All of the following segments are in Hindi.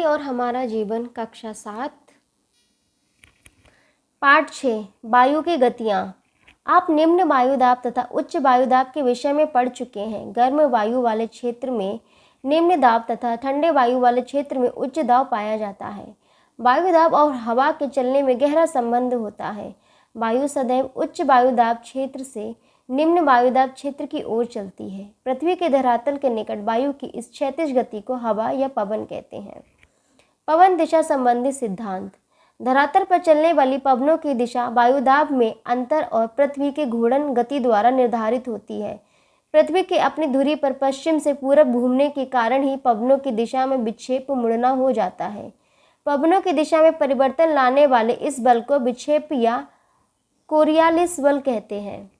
और हमारा जीवन, कक्षा 7, पाठ 6, वायु की गतियाँ। आप निम्न वायुदाब तथा उच्च वायुदाब के विषय में पढ़ चुके हैं। गर्म वायु वाले क्षेत्र में निम्न दाब तथा ठंडे वायु वाले क्षेत्र में उच्च दाब पाया जाता है। वायुदाब और हवा के चलने में गहरा संबंध होता है। वायु सदैव उच्च वायुदाब क्षेत्र से निम्न वायुदाब क्षेत्र की ओर चलती है। पृथ्वी के धरातल के निकट वायु की इस क्षैतिज गति को हवा या पवन कहते हैं। पवन दिशा संबंधी सिद्धांत। धरातल पर चलने वाली पवनों की दिशा वायुदाब में अंतर और पृथ्वी के घूर्णन गति द्वारा निर्धारित होती है। पृथ्वी के अपनी धुरी पर पश्चिम से पूरब घूमने के कारण ही पवनों की दिशा में विक्षेप मुड़ना हो जाता है। पवनों की दिशा में परिवर्तन लाने वाले इस बल को विक्षेप या कोरियालिस बल कहते हैं।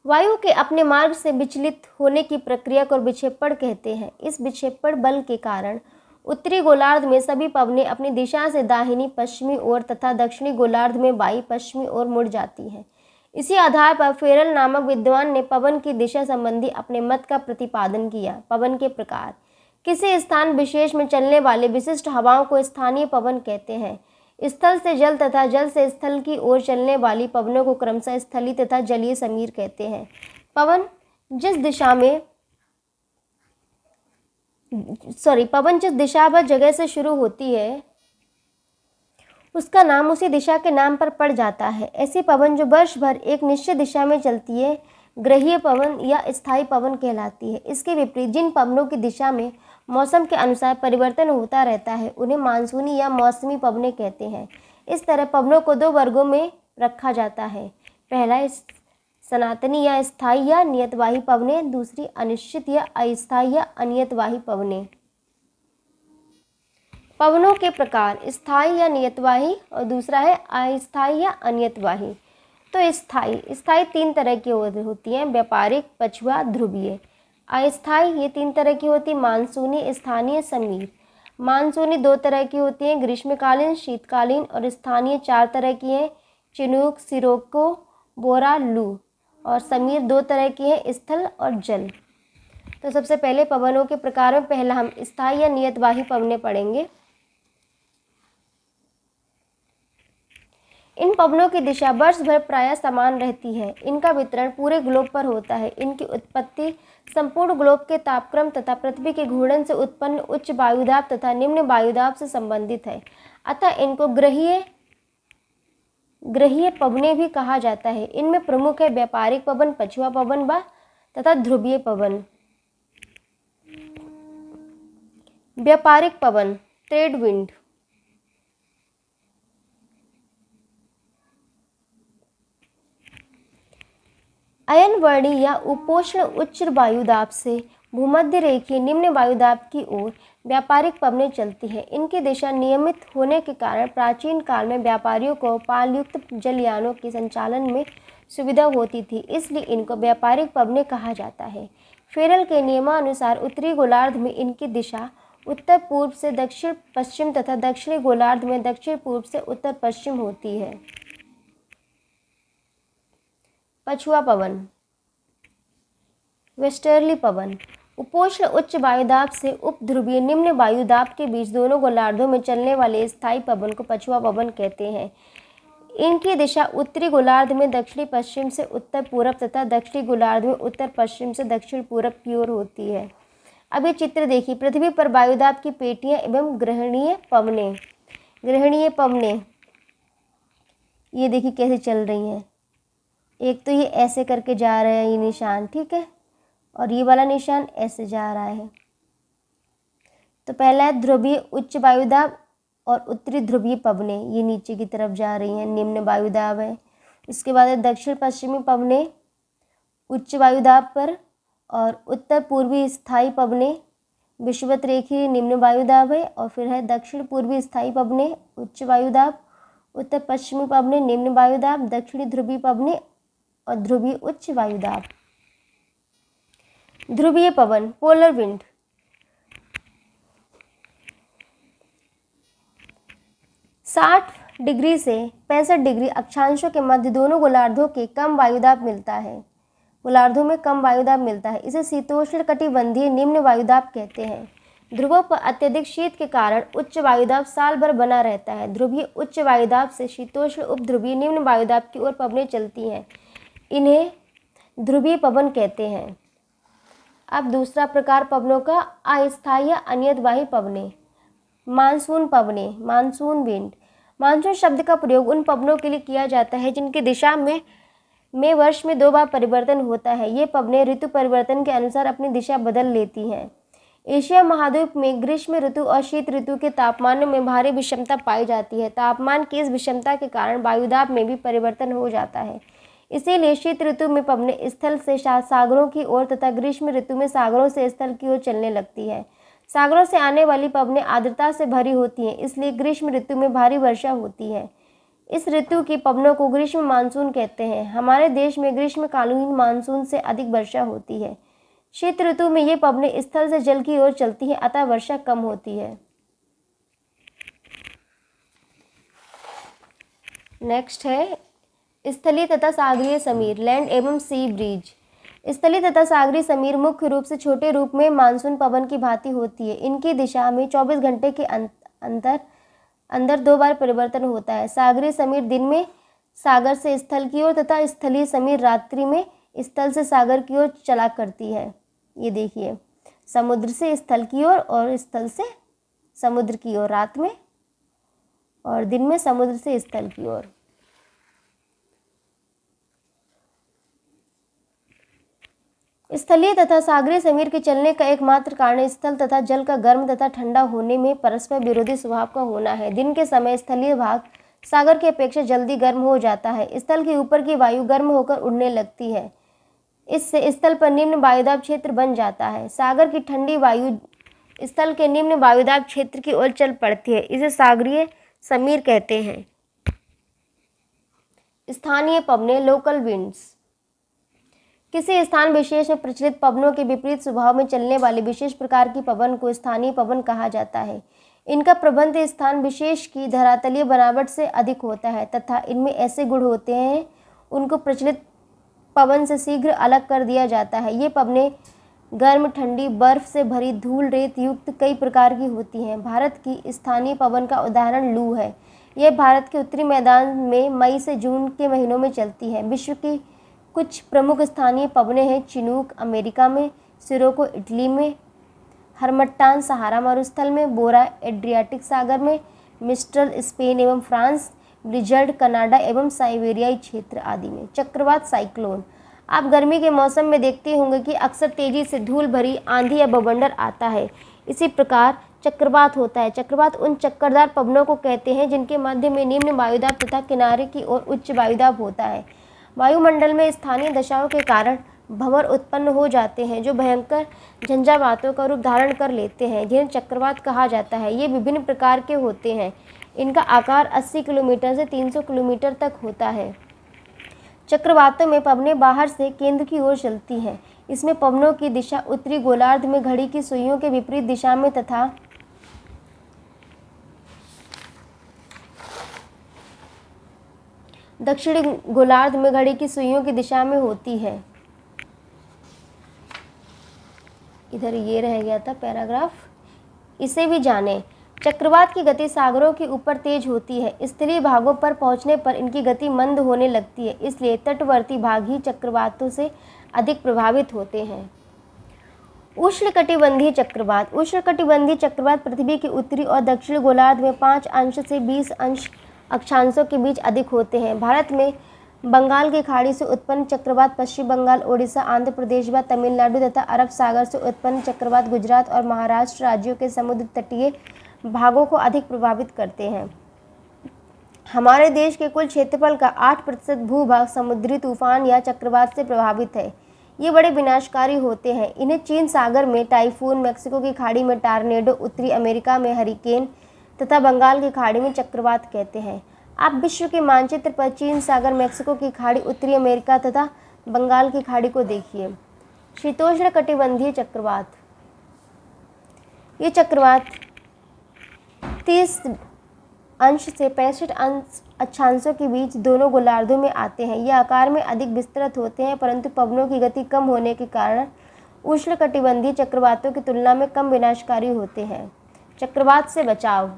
वायु के अपने मार्ग से विचलित होने की प्रक्रिया को विक्षेपण कहते हैं। इस विक्षेपण बल के कारण उत्तरी गोलार्ध में सभी पवनें अपनी दिशा से दाहिनी पश्चिमी ओर तथा दक्षिणी गोलार्ध में बाई पश्चिमी ओर मुड़ जाती हैं। इसी आधार पर फेरल नामक विद्वान ने पवन की दिशा संबंधी अपने मत का प्रतिपादन किया। पवन के प्रकार। किसी स्थान विशेष में चलने वाले विशिष्ट हवाओं को स्थानीय पवन कहते हैं। स्थल से जल तथा जल से स्थल की ओर चलने वाली पवनों को क्रमशः स्थलीय तथा जलीय समीर कहते हैं। पवन जिस दिशा व जगह से शुरू होती है उसका नाम उसी दिशा के नाम पर पड़ जाता है। ऐसी पवन जो वर्ष भर एक निश्चित दिशा में चलती है ग्रहीय पवन या स्थायी पवन कहलाती है। इसके विपरीत जिन पवनों की दिशा में मौसम के अनुसार परिवर्तन होता रहता है उन्हें मानसूनी या मौसमी पवनें कहते हैं। इस तरह पवनों को दो वर्गों में रखा जाता है। पहला सनातनी या स्थायी या नियतवाही पवनें, दूसरी अनिश्चित या अस्थायी या अनियतवाही पवनें। पवनों के प्रकार। स्थायी या नियतवाही और दूसरा है अस्थायी या अनियतवाही। तो स्थायी 3 तरह की होती हैं, व्यापारिक, पछुआ, ध्रुवीय। अस्थायी ये 3 तरह की होती है, मानसूनी, स्थानीय, समीर। मानसूनी 2 तरह की होती हैं, ग्रीष्मकालीन, शीतकालीन, और स्थानीय 4 तरह की हैं, चिनूक, सिरोको, बोरा, लू। और समीर 2 तरह की हैं, स्थल और जल। तो सबसे पहले पवनों के प्रकार में पहला हम स्थायी या नियतवाही पवनें पढ़ेंगे। इन पवनों की दिशा वर्ष भर प्रायः समान रहती है। इनका वितरण पूरे ग्लोब पर होता है। इनकी उत्पत्ति संपूर्ण ग्लोब के तापक्रम तथा पृथ्वी के घूर्णन से उत्पन्न उच्च वायुदाब तथा निम्न वायुदाब से संबंधित है। अतः इनको ग्रहीय पवनें भी कहा जाता है। इनमें प्रमुख है व्यापारिक पवन, पछुआ पवन व तथा ध्रुवीय पवन। व्यापारिक पवन, ट्रेड विंड। अयनवर्णी या उपोष्ण उच्च वायुदाब से भूमध्य रेखीय निम्न वायुदाब की ओर व्यापारिक पवनें चलती हैं। इनकी दिशा नियमित होने के कारण प्राचीन काल में व्यापारियों को पालयुक्त जलयानों के संचालन में सुविधा होती थी, इसलिए इनको व्यापारिक पवनें कहा जाता है। फेरल के नियमानुसार उत्तरी गोलार्ध में इनकी दिशा उत्तर पूर्व से दक्षिण पश्चिम तथा दक्षिणी गोलार्ध में दक्षिण पूर्व से उत्तर पश्चिम होती है। पछुआ पवन, वेस्टर्ली पवन। उपोष्ण उच्च वायुदाब से उपध्रुवीय निम्न वायुदाब के बीच दोनों गोलार्धों में चलने वाले स्थायी पवन को पछुआ पवन कहते हैं। इनकी दिशा उत्तरी गोलार्ध में दक्षिणी पश्चिम से उत्तर पूर्व तथा दक्षिणी गोलार्ध में उत्तर पश्चिम से दक्षिण पूर्व की ओर होती है। अब ये चित्र देखिए। पृथ्वी पर वायुदाब की पेटियां एवं ग्रहणीय पवनें ये देखिए कैसे चल रही हैं। एक तो ये ऐसे करके जा रहा है ये निशान, ठीक है, और ये वाला निशान ऐसे जा रहा है। तो पहला है ध्रुवीय उच्च वायुदाब और उत्तरी ध्रुवीय पवनें, ये नीचे की तरफ जा रही हैं, निम्न वायुदाब है। उसके बाद है दक्षिण पश्चिमी पवनें उच्च वायुदाब पर, और उत्तर पूर्वी स्थायी पवनें विषुवत रेखीय निम्न वायुदाब है। और फिर है दक्षिण पूर्वी स्थायी पवनें उच्च वायुदाब, उत्तर पश्चिमी पवनें निम्न वायुदाब, दक्षिणी ध्रुवीय पवनें और ध्रुवीय उच्च वायुदाब। ध्रुवीय पवन, पोलर विंड। 60 डिग्री से 65 डिग्री अक्षांशों के मध्य दोनों गोलार्धों के कम वायुदाब मिलता है। गोलार्धों में कम वायुदाब मिलता है। इसे शीतोष्ण कटिबंधीय निम्न वायुदाब कहते हैं। ध्रुवों पर अत्यधिक शीत के कारण उच्च वायुदाब साल भर बना रहता है। ध्रुवीय उच्च वायुदाब से शीतोष्ण उपध्रुवीय निम्न वायुदाब की ओर पवनें चलती हैं। इन्हें ध्रुवीय पवन कहते हैं। अब दूसरा प्रकार पवनों का, अस्थायी या अनियतवाही पवनें। मानसून पवनें, मानसून विंड। मानसून शब्द का प्रयोग उन पवनों के लिए किया जाता है जिनकी दिशा में वर्ष में 2 बार परिवर्तन होता है। ये पवनें ऋतु परिवर्तन के अनुसार अपनी दिशा बदल लेती हैं। एशिया महाद्वीप में ग्रीष्म ऋतु और शीत ऋतु के तापमानों में भारी विषमता पाई जाती है। तापमान की इस विषमता के कारण वायुदाब में भी परिवर्तन हो जाता है। इसीलिए शीत ऋतु में पवनें स्थल से सागरों की ओर तथा ग्रीष्म ऋतु में सागरों से स्थल की ओर चलने लगती है। सागरों से आने वाली पवनें आर्द्रता से भरी होती हैं, इसलिए ग्रीष्म ऋतु में भारी वर्षा होती है। इस ऋतु की पवनों को ग्रीष्म मानसून कहते हैं। हमारे देश में ग्रीष्मकालीन मानसून से अधिक वर्षा होती है। शीत ऋतु में ये पवनें स्थल से जल की ओर चलती हैं, अतः वर्षा कम होती है। नेक्स्ट है स्थलीय तथा सागरीय समीर, लैंड एवं सी ब्रीज। स्थलीय तथा सागरीय समीर मुख्य रूप से छोटे रूप में मानसून पवन की भांति होती है। इनकी दिशा में 24 घंटे के अंदर 2 बार परिवर्तन होता है। सागरीय समीर दिन में सागर से स्थल की ओर तथा स्थलीय समीर रात्रि में स्थल से सागर की ओर चला करती है। ये देखिए, समुद्र से स्थल की ओर और स्थल से समुद्र की ओर रात में, और दिन में समुद्र से स्थल की ओर। स्थलीय तथा सागरीय समीर के चलने का एकमात्र कारण स्थल तथा जल का गर्म तथा ठंडा होने में परस्पर विरोधी स्वभाव का होना है। दिन के समय स्थलीय भाग सागर की अपेक्षा जल्दी गर्म हो जाता है। स्थल के ऊपर की वायु गर्म होकर उड़ने लगती है। इससे स्थल पर निम्न वायुदाब क्षेत्र बन जाता है। सागर की ठंडी वायु स्थल के निम्न वायुदाब क्षेत्र की ओर चल पड़ती है। इसे सागरीय समीर कहते हैं। स्थानीय पवनें, लोकल विंड्स। किसी स्थान विशेष में प्रचलित पवनों के विपरीत स्वभाव में चलने वाले विशेष प्रकार की पवन को स्थानीय पवन कहा जाता है। इनका प्रबंध स्थान विशेष की धरातलीय बनावट से अधिक होता है तथा इनमें ऐसे गुण होते हैं उनको प्रचलित पवन से शीघ्र अलग कर दिया जाता है। ये पवनें गर्म, ठंडी, बर्फ से भरी, धूल रेत युक्त कई प्रकार की होती हैं। भारत की स्थानीय पवन का उदाहरण लू है। यह भारत के उत्तरी मैदान में मई से जून के महीनों में चलती है। विश्व की कुछ प्रमुख स्थानीय पवनें हैं चिनूक अमेरिका में, सिरोको इटली में, हरमट्टान सहारा मरुस्थल में, बोरा एड्रियाटिक सागर में, मिस्ट्रल स्पेन एवं फ्रांस, ब्लिजर्ड कनाडा एवं साइबेरियाई क्षेत्र आदि में। चक्रवात, साइक्लोन। आप गर्मी के मौसम में देखते होंगे कि अक्सर तेजी से धूल भरी आंधी या बवंडर आता है। इसी प्रकार चक्रवात होता है। चक्रवात उन चक्करदार पवनों को कहते हैं जिनके मध्य में निम्न वायुदाब तथा किनारे की ओर उच्च वायुदाब होता है। वायुमंडल में स्थानीय दशाओं के कारण भंवर उत्पन्न हो जाते हैं जो भयंकर झंझावातों का रूप धारण कर लेते हैं, जिन्हें चक्रवात कहा जाता है। ये विभिन्न प्रकार के होते हैं। इनका आकार 80 किलोमीटर से 300 किलोमीटर तक होता है। चक्रवातों में पवनें बाहर से केंद्र की ओर चलती हैं। इसमें पवनों की दिशा उत्तरी गोलार्ध में घड़ी की सुइयों के विपरीत दिशा में तथा दक्षिणी गोलार्ध में घड़ी की सुइयों की दिशा में होती है। इधर ये रह गया था पैराग्राफ, इसे भी जानें। चक्रवात की गति सागरों के ऊपर तेज होती है। स्थलीय भागों पर पहुंचने पर इनकी गति मंद होने लगती है, इसलिए तटवर्ती भाग ही चक्रवातों से अधिक प्रभावित होते हैं। उष्णकटिबंधीय चक्रवात। उष्णकटिबंधीय चक्रवात पृथ्वी के उत्तरी और दक्षिणी गोलार्ध में 5 अंश से 20 अंश अक्षांशों के बीच अधिक होते हैं। भारत में बंगाल की खाड़ी से उत्पन्न चक्रवात पश्चिम बंगाल, ओडिशा, आंध्र प्रदेश व तमिलनाडु तथा अरब सागर से उत्पन्न चक्रवात गुजरात और महाराष्ट्र राज्यों के समुद्र तटीय भागों को अधिक प्रभावित करते हैं। हमारे देश के कुल क्षेत्रफल का 8% भूभाग समुद्री तूफान या चक्रवात से प्रभावित है। ये बड़े विनाशकारी होते हैं। इन्हें चीन सागर में टाइफून, मैक्सिको की खाड़ी में टार्नेडो, उत्तरी अमेरिका में हरिकेन तथा बंगाल की खाड़ी में चक्रवात कहते हैं। आप विश्व के मानचित्र पर चीन सागर, मैक्सिको की खाड़ी, उत्तरी अमेरिका तथा बंगाल की खाड़ी को देखिए। शीतोष्ण कटिबंधीय चक्रवात। ये चक्रवात 30 अंश से 65 अंश अक्षांशों के बीच दोनों गोलार्धों में आते हैं। ये आकार में अधिक विस्तृत होते हैं, परंतु पवनों की गति कम होने के कारण उष्णकटिबंधीय चक्रवातों की तुलना में कम विनाशकारी होते हैं। चक्रवात से बचाव।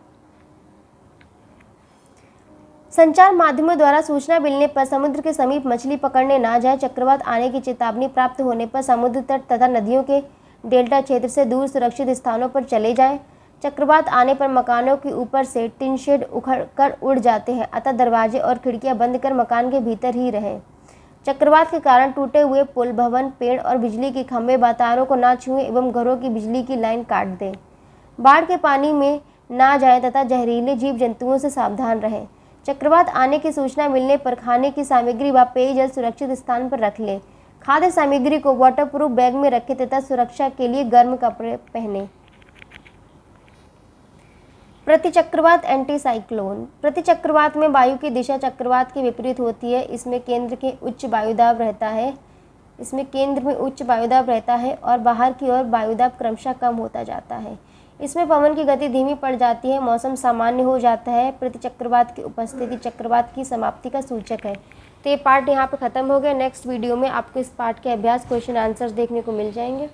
संचार माध्यमों द्वारा सूचना मिलने पर समुद्र के समीप मछली पकड़ने ना जाए। चक्रवात आने की चेतावनी प्राप्त होने पर समुद्र तट तथा नदियों के डेल्टा क्षेत्र से दूर सुरक्षित स्थानों पर चले जाएं। चक्रवात आने पर मकानों के ऊपर से टिन शेड उखड़कर उड़ जाते हैं, अतः दरवाजे और खिड़कियां बंद कर मकान के भीतर ही रहें। चक्रवात के कारण टूटे हुए पुल, भवन, पेड़ और बिजली के खंभे व तारों को ना छुएं एवं घरों की बिजली की लाइन काट दें। बाढ़ के पानी में ना जाएं तथा जहरीले जीव जंतुओं से सावधान रहें। चक्रवात आने की सूचना मिलने पर खाने की सामग्री व पेयजल सुरक्षित स्थान पर रख लें। खाद्य सामग्री को वाटरप्रूफ बैग में रखें तथा सुरक्षा के लिए गर्म कपड़े पहनें। प्रतिचक्रवात एंटीसाइक्लोन। प्रतिचक्रवात में वायु की दिशा चक्रवात के विपरीत होती है। इसमें केंद्र में उच्च वायुदाब रहता है और बाहर की ओर वायुदाब क्रमशः कम होता जाता है। इसमें पवन की गति धीमी पड़ जाती है, मौसम सामान्य हो जाता है। प्रतिचक्रवात की उपस्थिति चक्रवात की समाप्ति का सूचक है। तो ये पार्ट यहाँ पे ख़त्म हो गया। नेक्स्ट वीडियो में आपको इस पार्ट के अभ्यास क्वेश्चन आंसर्स देखने को मिल जाएंगे।